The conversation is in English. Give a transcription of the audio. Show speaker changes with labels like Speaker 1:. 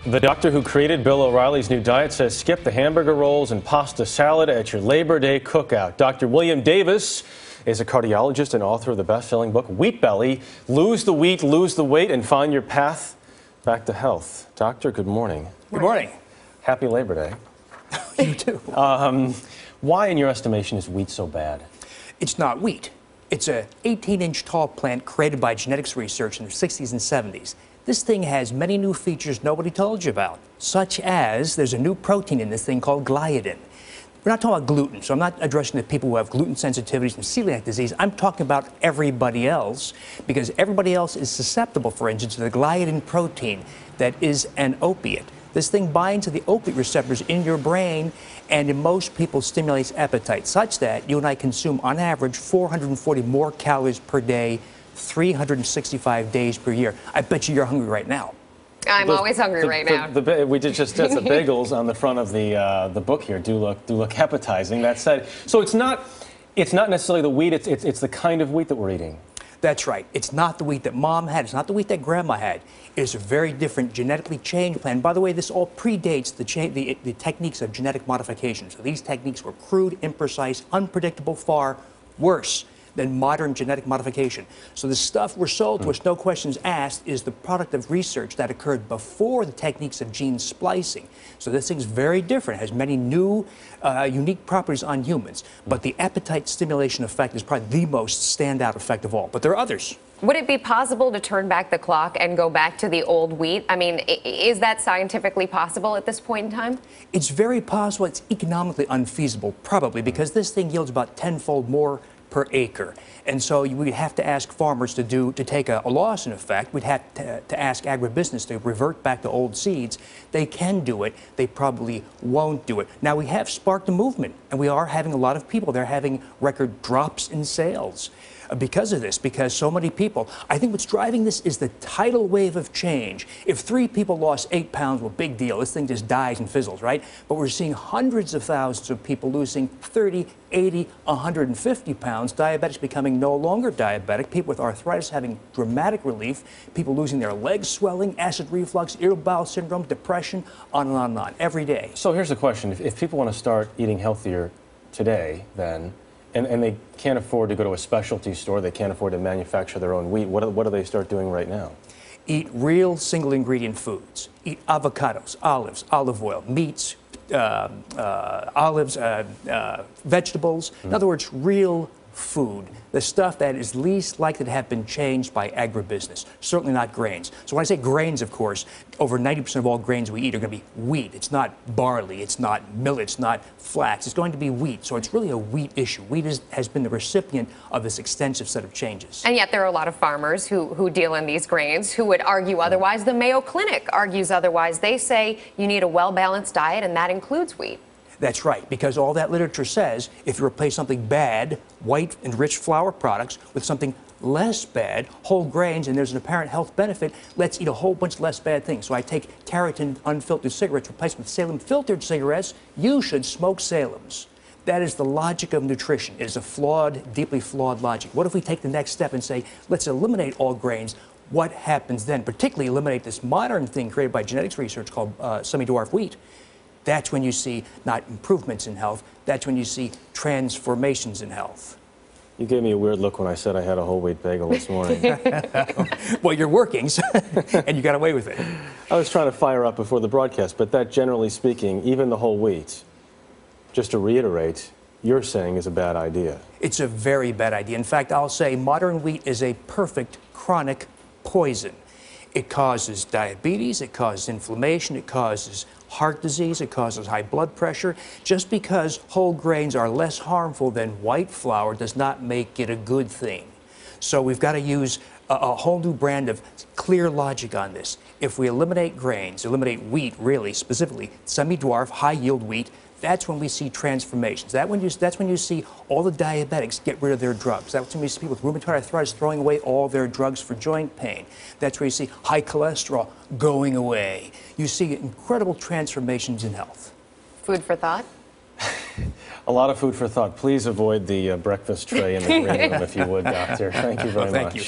Speaker 1: The doctor who created Bill O'Reilly's new diet says skip the hamburger rolls and pasta salad at your Labor Day cookout. Dr. William Davis is a cardiologist and author of the best-selling book, Wheat Belly, Lose the Wheat, Lose the Weight, and Find Your Path Back to Health. Doctor, good morning.
Speaker 2: Good morning.
Speaker 1: Happy Labor Day.
Speaker 2: You too.
Speaker 1: Why, in your estimation, is wheat so bad?
Speaker 2: It's not wheat. It's a 18-inch tall plant created by genetics research in the 60s and 70s. This thing has many new features nobody told you about, such as there's a new protein in this thing called gliadin. We're not talking about gluten, so I'm not addressing the people who have gluten sensitivities and celiac disease. I'm talking about everybody else, because everybody else is susceptible, for instance, to the gliadin protein that is an opiate. This thing binds to the opiate receptors in your brain, and in most people stimulates appetite, such that you and I consume, on average, 440 more calories per day, 365 days per year. I bet you're hungry right now.
Speaker 3: I'm always hungry right now.
Speaker 1: We did just the bagels on the front of the book here do look appetizing. That said, so it's not necessarily the wheat. It's the kind of wheat that we're eating.
Speaker 2: That's right. It's not the wheat that Mom had. It's not the wheat that Grandma had. It's a very different genetically changed plant. By the way, this all predates the techniques of genetic modification. So these techniques were crude, imprecise, unpredictable, far worse than modern genetic modification. So the stuff we're sold to us, no questions asked, is the product of research that occurred before the techniques of gene splicing. So this thing's very different, has many new, unique properties on humans. But the appetite stimulation effect is probably the most standout effect of all. But there are others.
Speaker 3: Would it be possible to turn back the clock and go back to the old wheat? I mean, is that scientifically possible at this point in time?
Speaker 2: It's very possible. It's economically unfeasible, probably, because this thing yields about tenfold more per acre. And so we'd have to ask farmers to take a loss in effect. We'd have to ask agribusiness to revert back to old seeds. They can do it. They probably won't do it. Now, we have sparked a movement, and we are having a lot of people. They're having record drops in sales because of this, because so many people. I think what's driving this is the tidal wave of change. If 3 people lost 8 pounds, well, big deal. This thing just dies and fizzles, right? But we're seeing hundreds of thousands of people losing 30, 80, 150 pounds, diabetics becoming no longer diabetic, people with arthritis having dramatic relief, people losing their legs swelling, acid reflux, irritable bowel syndrome, depression, on and on and on, every day.
Speaker 1: So here's the question. If people want to start eating healthier today, then, and they can't afford to go to a specialty store, they can't afford to manufacture their own wheat, what do they start doing right now?
Speaker 2: Eat real single ingredient foods. Eat avocados, olives, olive oil, meats, olives, vegetables. In other words, real food, the stuff that is least likely to have been changed by agribusiness, certainly not grains. So when I say grains, of course, over 90% of all grains we eat are going to be wheat. It's not barley, it's not millet, it's not flax, it's going to be wheat. So it's really a wheat issue. Wheat has been the recipient of this extensive set of changes.
Speaker 3: And yet there are a lot of farmers who deal in these grains who would argue otherwise. The Mayo Clinic argues otherwise. They say you need a well-balanced diet, and that includes wheat.
Speaker 2: That's right, because all that literature says if you replace something bad, white and rich flour products, with something less bad, whole grains, and there's an apparent health benefit, let's eat a whole bunch less bad things. So I take Tareyton unfiltered cigarettes, replaced with Salem filtered cigarettes. You should smoke Salems. That is the logic of nutrition. It is a flawed, deeply flawed logic. What if we take the next step and say, let's eliminate all grains? What happens then? Particularly eliminate this modern thing created by genetics research called semi-dwarf wheat. That's when you see not improvements in health, that's when you see transformations in health.
Speaker 1: You gave me a weird look when I said I had a whole wheat bagel this morning.
Speaker 2: Well, you're working, and you got away with it.
Speaker 1: I was trying to fire up before the broadcast, but that, generally speaking, even the whole wheat, just to reiterate, you're saying is a bad idea.
Speaker 2: It's a very bad idea. In fact, I'll say modern wheat is a perfect chronic poison. It causes diabetes, it causes inflammation, it causes heart disease, it causes high blood pressure. Just because whole grains are less harmful than white flour does not make it a good thing. So we've got to use a whole new brand of clear logic on this. If we eliminate grains, eliminate wheat really, specifically semi-dwarf, high-yield wheat, that's when we see transformations. That's when you see all the diabetics get rid of their drugs. That's when you see people with rheumatoid arthritis throwing away all their drugs for joint pain. That's where you see high cholesterol going away. You see incredible transformations in health.
Speaker 3: Food for thought?
Speaker 1: A lot of food for thought. Please avoid the breakfast tray in the green room if you would, Doctor. Thank you very much.
Speaker 2: Thank you.